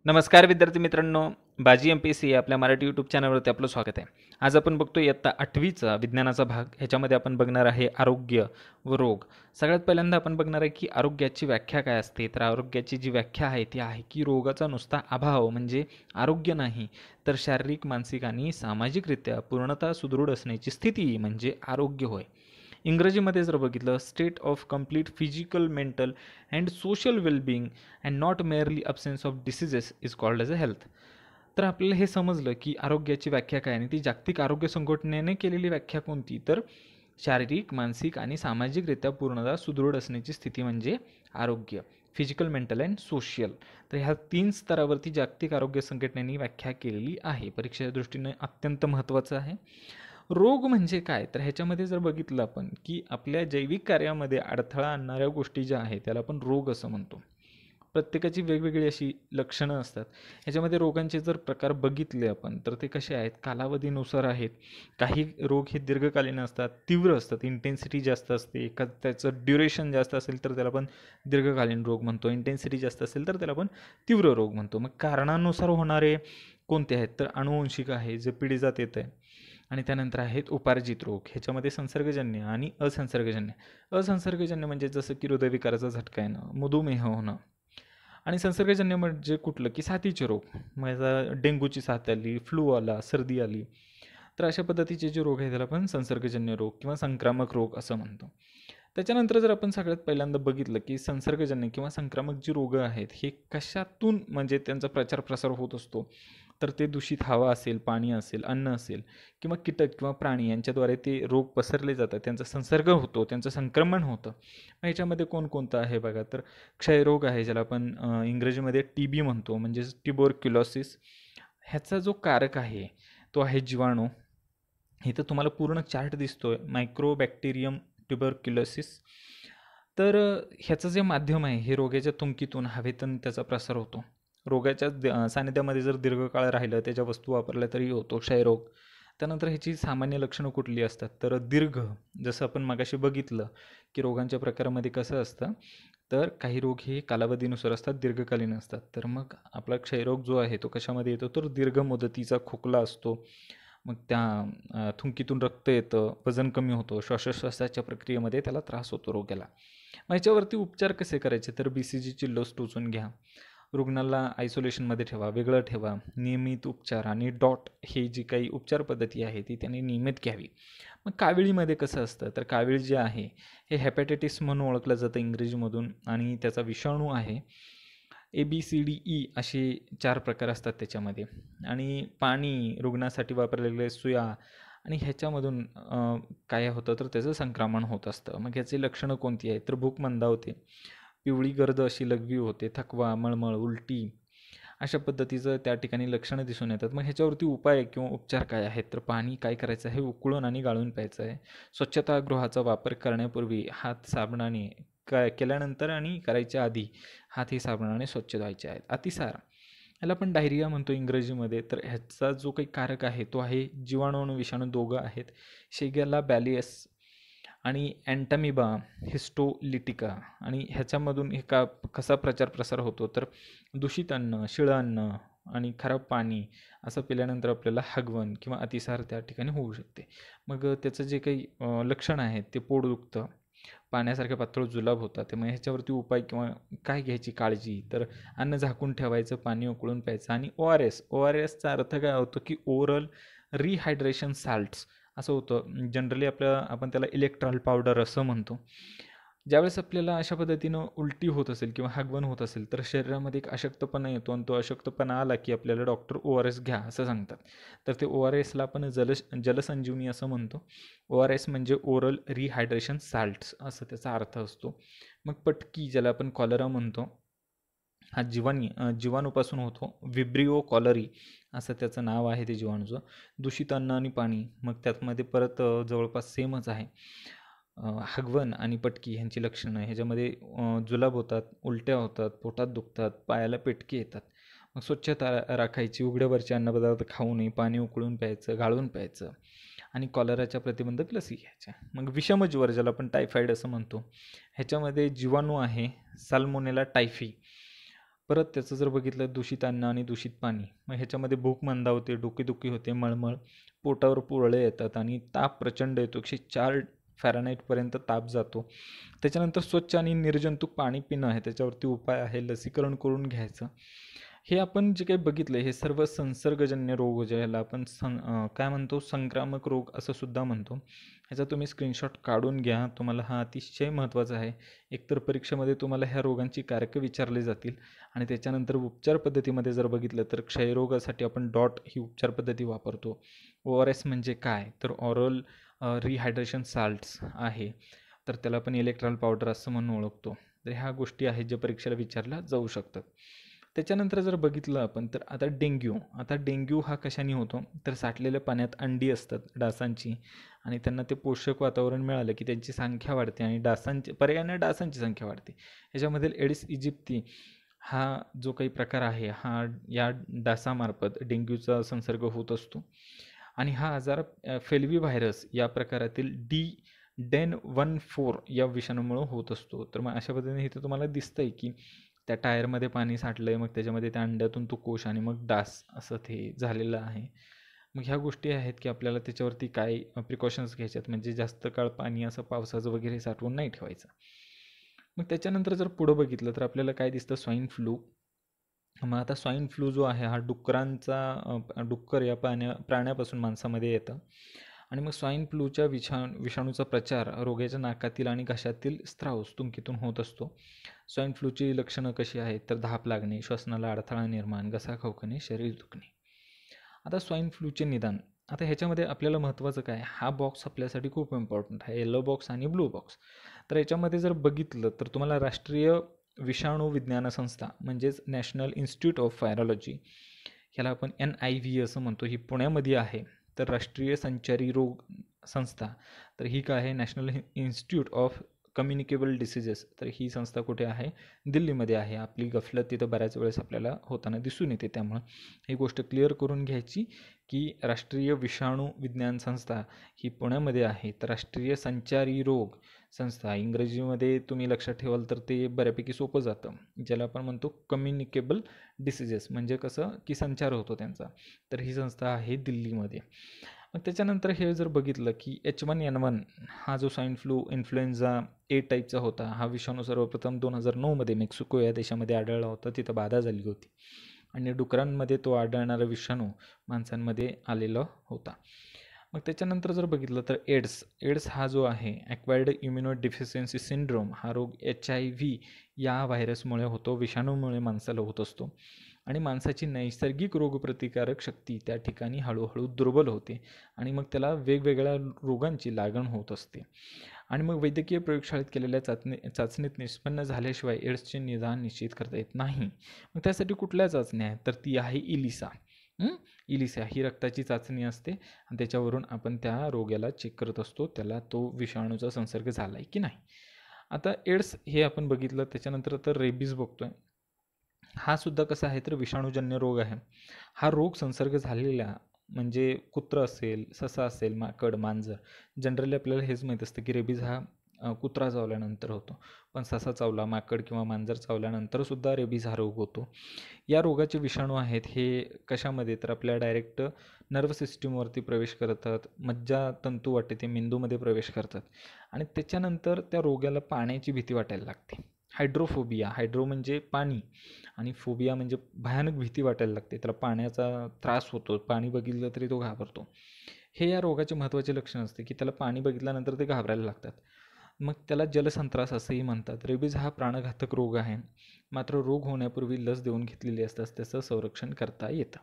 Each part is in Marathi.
नमस्कार विद्यार्थी मित्रांनो, बाजी MPSC या आपल्या मराठी यूट्यूब चॅनलवरती आपलं स्वागत आहे. आज आपण बघतो इयत्ता 8वीचा विज्ञानाचा भाग. ह्याच्यामध्ये आपण बघणार आहे आरोग्य व रोग. सगळ्यात पहिल्यांदा आपण बघणार आहे की आरोग्याची व्याख्या काय असते. तर आरोग्याची जी व्याख्या आहे ती आहे की रोगाचा नुसता अभाव म्हणजे आरोग्य नाही, तर शारीरिक, मानसिक आणि सामाजिकरित्या पूर्णतः सुदृढ असण्याची स्थिती म्हणजे आरोग्य होय. इंग्रजीमध्ये जर बघितलं, state of complete physical, mental and social wellbeing and not merely absence of diseases is called as a health. तर आपल्याला हे समजलं की आरोग्याची व्याख्या काय आणि ती जागतिक आरोग्य संघटनेने केलेली व्याख्या कोणती, तर शारीरिक, मानसिक आणि सामाजिकरित्या पूर्णतः सुदृढ असण्याची स्थिती म्हणजे आरोग्य. Physical, mental and social. तर ह्या 3 स्तरावरती जागतिक आरोग्य संघटनेने व्याख्या केलेली आहे. परीक्षेच्या दृष्टीने अत्यंत महत्त्वाचं आहे. रोग म्हणजे काय, तर ह्याच्यामध्ये जर बघितलं आपण की आपल्या जैविक कार्यामध्ये अडथळा आणणाऱ्या गोष्टी ज्या आहेत त्याला आपण रोग असं म्हणतो. प्रत्येकाची वेगवेगळी अशी लक्षणं असतात. ह्याच्यामध्ये रोगांचे जर प्रकार बघितले आपण तर ते कसे आहेत, कालावधीनुसार आहेत. काही रोग हे दीर्घकालीन असतात, तीव्र असतात, इंटेन्सिटी जास्त असते. त्याचं ड्युरेशन जास्त असेल तर त्याला आपण दीर्घकालीन रोग म्हणतो. इंटेन्सिटी जास्त असेल तर त्याला आपण तीव्र रोग म्हणतो. मग कारणानुसार होणारे कोणते आहेत, तर अनुवंशिक आहे, जे पिढीजात येतं आहे. आणि त्यानंतर आहेत उपार्जित रोग. ह्याच्यामध्ये संसर्गजन्य आणि असंसर्गजन्य. असंसर्गजन्य म्हणजे जसं की हृदयविकाराचा झटका येणं, मधुमेह होणं. आणि संसर्गजन्य म्हणजे कुठलं, की साथीचे रोग. म्हणजे डेंग्यूची साथ आली, फ्लू आला, सर्दी आली, तर अशा पद्धतीचे जे रोग आहेत त्याला आपण संसर्गजन्य रोग किंवा संक्रामक रोग असं म्हणतो. त्याच्यानंतर जर आपण सगळ्यात पहिल्यांदा बघितलं की संसर्गजन्य किंवा संक्रामक जी रोग आहेत हे कशातून म्हणजे त्यांचा प्रचार प्रसार होत असतो, तर ते दूषित हवा असेल, पाणी असेल, अन्न असेल किंवा कीटक किंवा प्राणी यांच्याद्वारे ते रोग पसरले जातात, त्यांचा संसर्ग होतो, त्यांचं संक्रमण होतं. मग ह्याच्यामध्ये कोणकोणतं आहे बघा, तर क्षयरोग आहे, ज्याला आपण इंग्रजीमध्ये TB म्हणतो, म्हणजेच ट्युबरक्युलोसिस. ह्याचा जो कारक आहे तो आहे जीवाणू. इथं तुम्हाला पूर्ण चार्ट दिसतोय, मायक्रोबॅक्टेरियम ट्युबरक्युलोसिस. तर ह्याचं जे माध्यम आहे हे रोगाच्या थुंकीतून, हवेतून त्याचा प्रसार होतो. रोगाच्या सानिध्यामध्ये जर दीर्घकाळ राहिलं, त्याच्या वस्तू वापरल्या तरी होतो क्षयरोग. त्यानंतर ह्याची सामान्य लक्षणं कुठली असतात, तर दीर्घ, जसं आपण मगाशी बघितलं की रोगांच्या प्रकारामध्ये कसं असतं, तर काही रोग हे कालावधीनुसार असतात, दीर्घकालीन असतात. तर मग आपला क्षयरोग जो आहे तो कशामध्ये येतो, तर दीर्घ मुदतीचा खोकला असतो. मग त्या थुंकीतून रक्त येतं, वजन कमी होतं, श्वासोच्छ्वासाच्या प्रक्रियेमध्ये त्याला त्रास होतो रोग्याला. मग याच्यावरती उपचार कसे करायचे, तर BCGची लस टोचून घ्या, रुग्णाला आयसोलेशनमध्ये ठेवा, वेगळं ठेवा, नियमित उपचार आणि डॉट हे जी काही उपचार पद्धती आहे ती त्यांनी नियमित घ्यावी. मग काविळीमध्ये कसं असतं, तर कावीळ जे आहे हे हेपॅटायटिस म्हणून ओळखलं जातं इंग्रजीमधून आणि त्याचा विषाणू आहे ABCDE असे 4 प्रकार असतात त्याच्यामध्ये. आणि पाणी, रुग्णासाठी वापरलेले सुया आणि ह्याच्यामधून काय होतं, तर त्याचं संक्रमण होत असतं. मग ह्याची लक्षणं कोणती आहेत, तर भूक मंदावते, पिवळी गर्द अशी लघवी होते, थकवा, मळमळ, उलटी अशा पद्धतीचं त्या ठिकाणी लक्षणं दिसून येतात. मग ह्याच्यावरती उपाय किंवा उपचार काय आहेत, तर पाणी काय करायचं आहे, उकळून आणि गाळून प्यायचं आहे. स्वच्छतागृहाचा वापर करण्यापूर्वी हात साबणाने केल्यानंतर आणि करायच्या आधी हात हे साबणाने स्वच्छ धुवायचे आहेत. अतिसार, ह्याला आपण डायरिया म्हणतो इंग्रजीमध्ये. तर ह्याचा जो काही कारक आहे तो आहे जीवाणू आणि विषाणू दोघं आहेत. शेगेला बॅलियस आणि अँटामिबा हिस्टोलिटिका. आणि ह्याच्यामधून हे कसा प्रचार प्रसार होतो, तर दूषित अन्न, शिळं अन्न आणि खराब पाणी असं पिल्यानंतर आपल्याला हगवण किंवा अतिसार त्या ठिकाणी होऊ शकते. मग त्याचं जे काही लक्षण आहेत, ते पोट दुखतं, पाण्यासारखे पातळ जुलाब होतात. त्यामुळे ह्याच्यावरती उपाय किंवा काय घ्यायची काळजी, तर अन्न झाकून ठेवायचं, पाणी उकळून प्यायचं. आणि ORSचा अर्थ काय होतो, की ओरल रिहायड्रेशन साल्ट्स असं होतं. जनरली आपण त्याला इलेक्ट्रॉल पावडर असं म्हणतो. ज्यावेळेस आपल्याला अशा पद्धतीनं उलटी होत असेल किंवा हागवण होत असेल तर शरीरामध्ये एक अशक्तपणा येतो आणि तो अशक्तपणा आला की आपल्याला डॉक्टर ORS घ्या असं सांगतात. तर ते ORSला आपण जलसंजीवनी असं म्हणतो. ORS म्हणजे ओरल रिहायड्रेशन साल्ट्स असं त्याचा अर्थ असतो. मग पटकी, ज्याला आपण कॉलरा म्हणतो, हा जीवाणूपासून होतो. विब्रिओ कॉलरी असं त्याचं नाव आहे ते जीवाणूचं. दूषित अन्न आणि पाणी, मग त्यामध्ये परत जवळपास सेमच आहे. हगवण आणि पटकी ह्यांची लक्षणं, ह्याच्यामध्ये जुलाब होतात, उलट्या होतात, पोटात दुखतात, पायाला पेटके येतात. मग स्वच्छता राखायची, उघड्यावरचे अन्नपदार्थ खाऊ नये, पाणी उकळून प्यायचं, गाळून प्यायचं आणि कॉलराच्या प्रतिबंधक लसी घ्यायच्या. मग विषमज्वर, ज्याला आपण टायफॉईड असं म्हणतो, ह्याच्यामध्ये जीवाणू आहे साल्मोनेला टायफी. परत त्याचं जर बघितलं दूषित अन्न आणि दूषित पाणी, मग ह्याच्यामध्ये भूक मंदावते, डोकेदुखी होते, मळमळ, पोटावर पुरळे येतात आणि ताप प्रचंड येतो. 104 फॅरनहाईटपर्यंत ताप जातो. त्याच्यानंतर स्वच्छ आणि निर्जंतुक पाणी पिणं आहे त्याच्यावरती उपाय आहे. लसीकरण करून घ्यायचं. हे आपण जे काही बघितलं हे सर्व संसर्गजन्य रोग ज्याला आपण काय म्हणतो संक्रामक रोग असं सुद्धा म्हणतो. ह्याचा तुम्ही स्क्रीनशॉट काढून घ्या. तुम्हाला हा अतिशय महत्त्वाचा आहे. एकतर परीक्षेमध्ये तुम्हाला ह्या रोगांची कारकं विचारली जातील आणि त्याच्यानंतर उपचार पद्धतीमध्ये जर बघितलं तर क्षयरोगासाठी आपण डॉट ही उपचार पद्धती वापरतो. ORS म्हणजे काय तर ऑरल रिहायड्रेशन साल्ट्स आहे. तर त्याला आपण इलेक्ट्रॉल पावडर असं म्हणून ओळखतो. तर ह्या गोष्टी आहेत ज्या परीक्षेला विचारल्या जाऊ शकतात. त्याच्यानंतर जर बघितलं आपण तर आता डेंग्यू हा कशाने होतो तर साठलेल्या पाण्यात अंडी असतात डासांची आणि त्यांना ते पोषक वातावरण मिळालं की त्यांची संख्या वाढते आणि पर्यायाने डासांची संख्या वाढते. ह्याच्यामधील एडिस इजिप्ती हा जो काही प्रकार आहे हा या डासामार्फत डेंग्यूचा संसर्ग होत असतो आणि हा आजार फेल्वी व्हायरस या प्रकारातील डेन14 या विषाणूमुळे होत असतो. तर मग अशा पद्धतीने इथे तुम्हाला दिसतंय की त्या टायरमध्ये पाणी साठलंय, मग त्याच्यामध्ये त्या अंड्यातून तो कोश आणि मग डास असं ते झालेलं आहे. मग ह्या गोष्टी आहेत की आपल्याला त्याच्यावरती काय प्रिकॉशन्स घ्यायच्यात म्हणजे जास्त काळ पाणी असं पावसाचं वगैरे साठवून नाही ठेवायचं. मग त्याच्यानंतर जर पुढं बघितलं तर आपल्याला काय दिसतं स्वाईन फ्लू. मग आता स्वाईन फ्लू जो आहे हा डुक्कर या प्राण्यापासून माणसामध्ये येतं आणि मग स्वाईन फ्लूच्या विषाणूचा प्रचार रोग्याच्या नाकातील आणि घशातील स्त्राव तुंकीतून होत असतो. स्वाईन फ्लूची लक्षणं कशी आहेत तर धाप लागणे, श्वसनाला अडथळा निर्माण, घसा खवखणे, शरीर दुखणे. आता स्वाईन फ्लूचे निदान. आता ह्याच्यामध्ये आपल्याला महत्त्वाचं काय हा बॉक्स आपल्यासाठी खूप इम्पॉर्टंट आहे, येलो बॉक्स आणि ब्लू बॉक्स. तर याच्यामध्ये जर बघितलं तर तुम्हाला राष्ट्रीय विषाणू विज्ञान संस्था म्हणजेच नॅशनल इन्स्टिट्यूट ऑफ व्हायरॉलॉजी ह्याला आपण NIV असं म्हणतो, ही पुण्यामध्ये आहे. तर राष्ट्रीय संचारी रोग संस्था तर ही काय आहे national institute of communicable diseases. तर ही संस्था कुठे आहे दिल्लीमध्ये आहे. आपली गफलत तिथं बऱ्याच वेळेस आपल्याला होताना दिसून येते. त्यामुळं ही गोष्ट क्लिअर करून घ्यायची की राष्ट्रीय विषाणू विज्ञान संस्था ही पुण्यामध्ये आहे. तर राष्ट्रीय संचारी रोग संस्था इंग्रजीमध्ये तुम्ही लक्षात ठेवाल तर ते बऱ्यापैकी सोपं जातं, ज्याला आपण म्हणतो कम्युनिकेबल डिसीजेस म्हणजे कसं की संचार होतो त्यांचा. तर ही संस्था आहे दिल्लीमध्ये. मग त्याच्यानंतर हे जर बघितलं की H1N1 हा जो स्वाईन फ्लू इन्फ्लुएन्झा A टाईपचा होता हा विषाणू सर्वप्रथम 2009मध्ये मेक्सिको या देशामध्ये आढळला होता. तिथं बाधा झाली होती आणि डुकरांमध्ये तो आढळणारा विषाणू माणसांमध्ये आलेला होता. मग त्याच्यानंतर जर बघितलं तर एड्स हा जो आहे ॲक्वायर्ड इम्युनो डिफिशियन्सी सिंड्रोम हा रोग HIV या व्हायरसमुळे होतो, विषाणूमुळे माणसाला होत असतो आणि माणसाची नैसर्गिक रोगप्रतिकारक शक्ती त्या ठिकाणी हळूहळू दुर्बल होते आणि मग त्याला वेगवेगळ्या रोगांची लागण होत असते आणि मग वैद्यकीय प्रयोगशाळेत केलेल्या चाचणीत निष्पन्न झाल्याशिवाय एड्सचे निदान निश्चित करता येत नाही. मग त्यासाठी कुठल्या चाचण्या आहेत तर ती आहे इलिसा ही रक्ताची चाचणी असते आणि त्याच्यावरून आपण त्या रोग्याला चेक करत असतो त्याला तो विषाणूचा संसर्ग झाला आहे की नाही. आता एड्स हे आपण बघितलं. त्याच्यानंतर तर रेबीज बघतोय. हा सुद्धा कसा आहे तर विषाणूजन्य रोग आहे. हा रोग संसर्ग झालेला म्हणजे कुत्रं असेल, ससा असेल, माकड, मांजर. जनरली आपल्याला हेच माहीत असतं की रेबीज हा कुत्रा चावल्यानंतर होतो. पण ससा चावला, माकड किंवा मांजर चावल्यानंतर सुद्धा रेबीज हा रोग होतो. या रोगाचे विषाणू आहेत हे कशामध्ये तर आपल्या डायरेक्ट नर्व्ह सिस्टीमवरती प्रवेश करतात, मज्जातंतू वाटे ते मेंदूमध्ये प्रवेश करतात आणि त्याच्यानंतर त्या रोग्याला पाण्याची भीती वाटायला लागते. हायड्रो म्हणजे पाणी आणि फोबिया म्हणजे भयानक भीती वाटायला लागते. त्याला पाण्याचा त्रास होतो, पाणी बघितलं तरी तो घाबरतो. हे या रोगाचे महत्त्वाचे लक्षण असते की त्याला पाणी बघितल्यानंतर ते घाबरायला लागतात. मग त्याला जलसंत्रास असंही म्हणतात. रेबीज हा प्राणघातक रोग आहे. मात्र रोग होण्यापूर्वी लस देऊन घेतलेली असताच त्याचं संरक्षण करता येतं.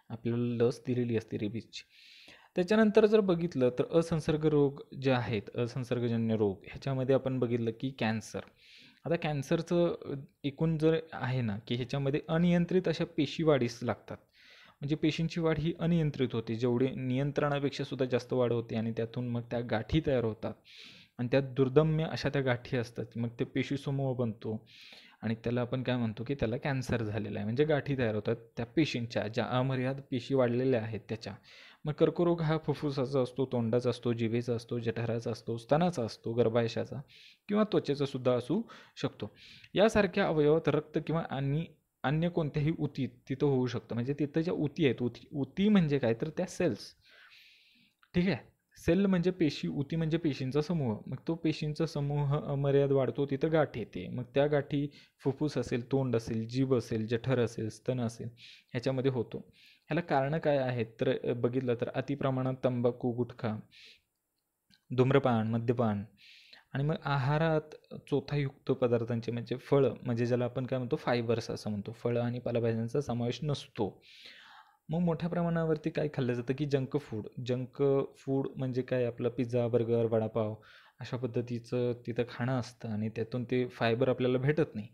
आपल्याला लस दिलेली असते रेबीजची. त्याच्यानंतर जर बघितलं तर असंसर्ग रोग जे आहेत असंसर्गजन्य रोग ह्याच्यामध्ये आपण बघितलं की कॅन्सर. आता कॅन्सरचं एकूण जर आहे ना की ह्याच्यामध्ये अनियंत्रित अशा पेशी वाढीस लागतात. म्हणजे पेशींची वाढ ही अनियंत्रित होते, जेवढे नियंत्रणापेक्षा सुद्धा जास्त वाढ होते आणि त्यातून मग त्या गाठी तयार होतात आणि त्यात दुर्दम्य अशा त्या गाठी असतात. मग ते पेशीसमूह बनतो आणि त्याला आपण काय म्हणतो की त्याला कॅन्सर झालेला आहे. म्हणजे गाठी तयार होतात त्या पेशींच्या, ज्या अमर्याद पेशी वाढलेल्या आहेत त्याच्या. मग कर्करोग हा फुफ्फुसाचा असतो, तोंडाचा असतो, जिभेचा असतो, जठराचा असतो, स्तनाचा असतो, गर्भाशयाचा किंवा त्वचेचा सुद्धा असू शकतो. यासारख्या अवयवात रक्त किंवा आणि अन्य कोणत्याही ऊतीत तिथं होऊ शकतं. म्हणजे तिथं ज्या ऊती आहेत, ऊती म्हणजे काय, तर त्या सेल्स. ठीक आहे. सेल म्हणजे पेशी, ऊती म्हणजे पेशींचा समूह. मग तो पेशींचा समूह अमर्याद वाढतो, तिथं गाठ येते. मग त्या गाठी फुफ्फुस असेल, तोंड असेल, जीभ असेल, जठर असेल, स्तन असेल, ह्याच्यामध्ये होतो. ह्याला कारणं काय आहेत, तर बघितलं तर अतिप्रमाणात तंबाखू, गुटखा, धूम्रपान, मद्यपान आणि मग आहारात चोथायुक्त पदार्थांचे म्हणजे फळं, म्हणजे ज्याला आपण काय म्हणतो फायबर्स असं म्हणतो, फळं आणि पालेभाज्यांचा समावेश नसतो. मग मोठ्या प्रमाणावरती काय खाल्लं जातं की जंक फूड. जंक फूड म्हणजे काय, आपलं पिझ्झा, बर्गर, वडापाव अशा पद्धतीचं तिथं खाणं असतं आणि त्यातून ते फायबर आपल्याला भेटत नाही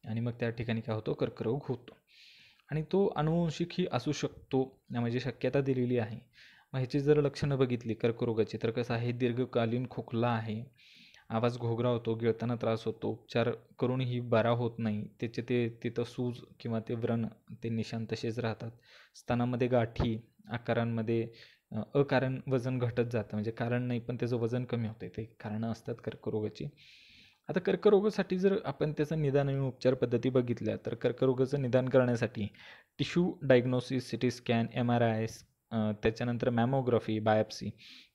आणि मग त्या ठिकाणी काय होतो, कर्करोग होतो. आणि तो अनुवंशिकही असू शकतो, म्हणजे शक्यता दिलेली आहे. मग ह्याची जर लक्षणं बघितली कर्करोगाची, तर कसं आहे, दीर्घकालीन खोकला आहे, आवाज घोगरा होतो, गिळताना त्रास होतो, उपचार करूनही बरा होत नाही, त्याचे ते तिथं सूज किंवा ते व्रण, ते निशाण तसेच राहतात. स्तनामध्ये गाठी, आकारांमध्ये अकारण वजन घटत जातं, म्हणजे कारण नाही पण त्याचं वजन कमी होतं, ते कारणं असतात कर्करोगाची. आता कर्करोगासाठी जर आपण त्याचं निदान आणि उपचार पद्धती बघितल्या, तर कर्करोगाचं निदान करण्यासाठी tissue diagnosis, CT scan, MRI, त्याच्यानंतर मॅमोग्राफी, बायोप्सी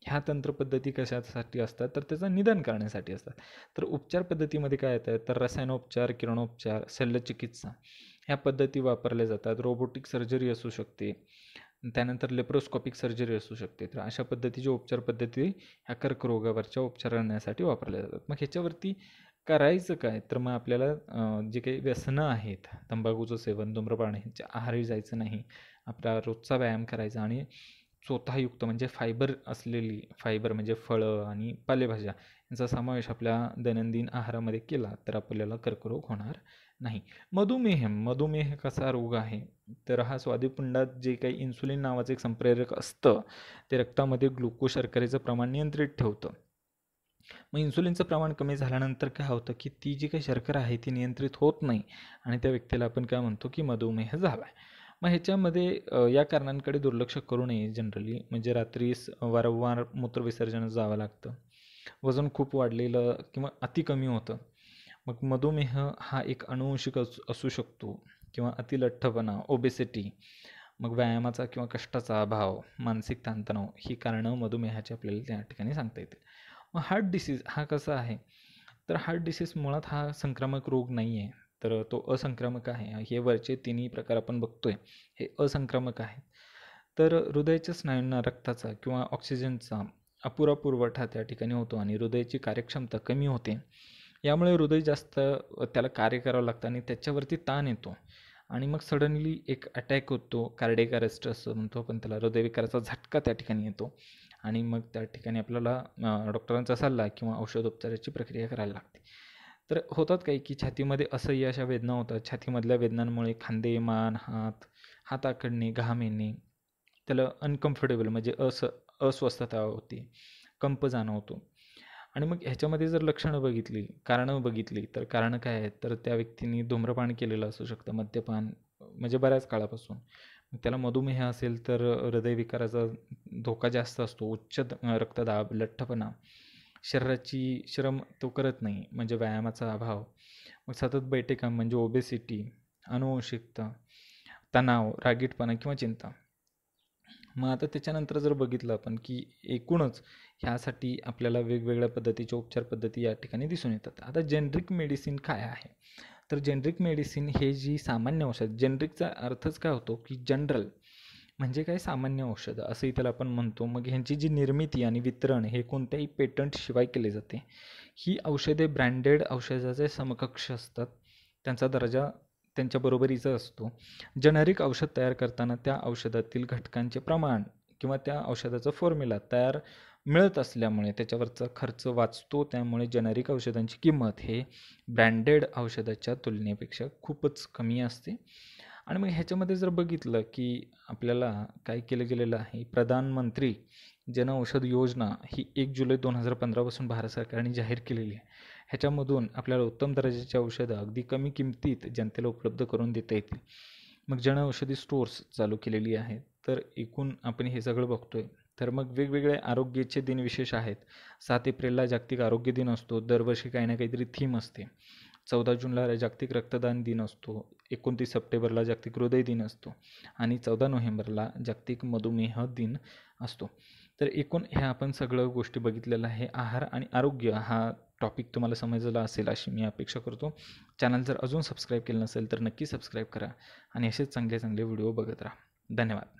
ह्या तंत्रपद्धती कशासाठी असतात, तर त्याचं निदान करण्यासाठी असतात. तर उपचार पद्धतीमध्ये काय येतं, तर रसायनोपचार, किरणोपचार, शल्यचिकित्सा ह्या पद्धती वापरल्या जातात. रोबोटिक सर्जरी असू शकते, त्यानंतर लेप्रोस्कोपिक सर्जरी असू शकते. तर अशा पद्धतीच्या उपचार पद्धती ह्या कर्करोगावरच्या उपचार करण्यासाठी वापरल्या जातात. मग ह्याच्यावरती करायचं काय, तर मग आपल्याला जे काही व्यसनं आहेत, तंबाखूचं सेवन, धूम्रपान ह्याच्या आहारी जायचं नाही. आपला रोजचा व्यायाम करायचा आणि चोथायुक्त म्हणजे फायबर असलेली, फायबर म्हणजे फळं आणि पालेभाज्या यांचा समावेश आपल्या दैनंदिन आहारामध्ये केला तर आपल्याला कर्करोग होणार नाही. मधुमेह कसा रोग आहे, तर हा स्वादुपिंडात जे काही इन्सुलिन नावाचं एक संप्रेरक असतं, ते रक्तामध्ये ग्लुकोज शर्करेचं प्रमाण नियंत्रित ठेवतं. मग इन्सुलिनचं प्रमाण कमी झाल्यानंतर काय होतं, की ती जी काही शर्करा आहे ती नियंत्रित होत नाही आणि त्या व्यक्तीला आपण काय म्हणतो, की मधुमेह झाला आहे. मग ह्याच्यामध्ये या कारणांकडे दुर्लक्ष करू नये जनरली. म्हणजे रात्री वारंवार मूत्रविसर्जन जावं लागतं. वजन खूप वाढलेलं किंवा अति कमी होतं. मग मधुमेह हा एक अनुवंशिक असू शकतो किंवा अतिलठ्ठपणा, ओबेसिटी, मग व्यायामाचा किंवा कष्टाचा अभाव, मानसिक ताणतणाव ही कारणं मधुमेहाची आपल्याला त्या ठिकाणी सांगता येतील. मग हार्ट डिसीज हा कसा आहे, तर हार्ट डिसीज मुळात हा संक्रामक रोग नाही आहे, तर तो असंक्रामक आहे. हे वरचे तिन्ही प्रकार आपण बघतोय हे असंक्रामक आहेत. तर हृदयाच्या स्नायूंना रक्ताचा किंवा ऑक्सिजनचा अपुरा पुरवठा त्या ठिकाणी होतो आणि हृदयाची कार्यक्षमता कमी होते. यामुळे हृदय जास्त त्याला कार्य करावं लागतं आणि त्याच्यावरती ताण येतो आणि मग सडनली एक अटॅक होतो, कार्डियक अरेस्ट असं म्हणतो आपण त्याला, हृदयविकाराचा झटका त्या ठिकाणी येतो आणि मग त्या ठिकाणी आपल्याला डॉक्टरांचा सल्ला किंवा औषधोपचाराची प्रक्रिया करायला लागते. तर होतात काही की छातीमध्ये असह्य अशा वेदना होतात. छातीमधल्या वेदनांमुळे खांदे, मान, हात आखडणे, घाम येणे, त्याला अनकम्फर्टेबल म्हणजे अस्वस्थता होते, कंप जाणवतो. आणि मग ह्याच्यामध्ये जर लक्षणं बघितली, कारणं बघितली, तर कारणं काय आहेत, तर त्या व्यक्तीने धूम्रपान केलेलं असू शकतं, मद्यपान म्हणजे बऱ्याच काळापासून. मग त्याला मधुमेह असेल तर हृदयविकाराचा धोका जास्त असतो, उच्च रक्तदाब, लठ्ठपणा, शरीराची श्रम तो करत नाही म्हणजे व्यायामाचा अभाव, मग सतत बैठे काम म्हणजे ओबेसिटी, अनुवंशिकता, तणाव, रागीटपणा किंवा चिंता. मग आता त्याच्यानंतर जर बघितलं आपण की एकूणच ह्यासाठी आपल्याला वेगवेगळ्या पद्धतीच्या उपचार पद्धती या ठिकाणी दिसून येतात. आता जेनरिक मेडिसिन काय आहे, तर जेनरिक मेडिसिन हे जी सामान्य औषध, जेनरिकचा अर्थच काय होतो की जनरल म्हणजे काय, सामान्य औषधं असंही त्याला आपण म्हणतो. मग ह्यांची जी निर्मिती आणि वितरण हे कोणत्याही पेटंटशिवाय केले जाते. ही औषधे ब्रँडेड औषधाचे समकक्ष असतात, त्यांचा दर्जा त्यांच्या बरोबरीचा असतो. जेनेरिक औषध तयार करताना त्या औषधातील घटकांचे प्रमाण किंवा त्या औषधाचा फॉर्म्युला तयार मिळत असल्यामुळे त्याच्यावरचा खर्च वाचतो. त्यामुळे जेनेरिक औषधांची किंमत हे ब्रँडेड औषधाच्या तुलनेपेक्षा खूपच कमी असते. आणि मग ह्याच्यामध्ये जर बघितलं की आपल्याला काय केलं गेलेलं आहे, प्रधानमंत्री जन औषध योजना ही 1 जुलै 2015 पासून भारत सरकारने जाहीर केलेली आहे. ह्याच्यामधून आपल्याला उत्तम दर्जाची औषधं अगदी कमी किमतीत जनतेला उपलब्ध करून देता येतील. मग जनऔषधी स्टोअर्स चालू केलेली आहेत. तर एकूण आपण हे सगळं बघतोय. तर मग वेगवेगळे आरोग्याचे दिन विशेष आहेत. 7 एप्रिलला जागतिक आरोग्य दिन असतो. दरवर्षी काही ना काहीतरी थीम असते. 14 जूनला जागतिक रक्तदान दिन असतो, 29 सप्टेंबरला जागतिक हृदय दिन असतो आणि 14 नोव्हेंबरला जागतिक मधुमेह दिन असतो. तर एकूण ह्या आपण सगळं गोष्टी बघितलेलं आहे. आहार आणि आरोग्य हा टॉपिक तुम्हाला समजला असेल अशी मी अपेक्षा करतो. चॅनल जर अजून सबस्क्राईब केलं नसेल तर नक्की सबस्क्राईब करा आणि असेच चांगले चांगले व्हिडिओ बघत राहा. धन्यवाद.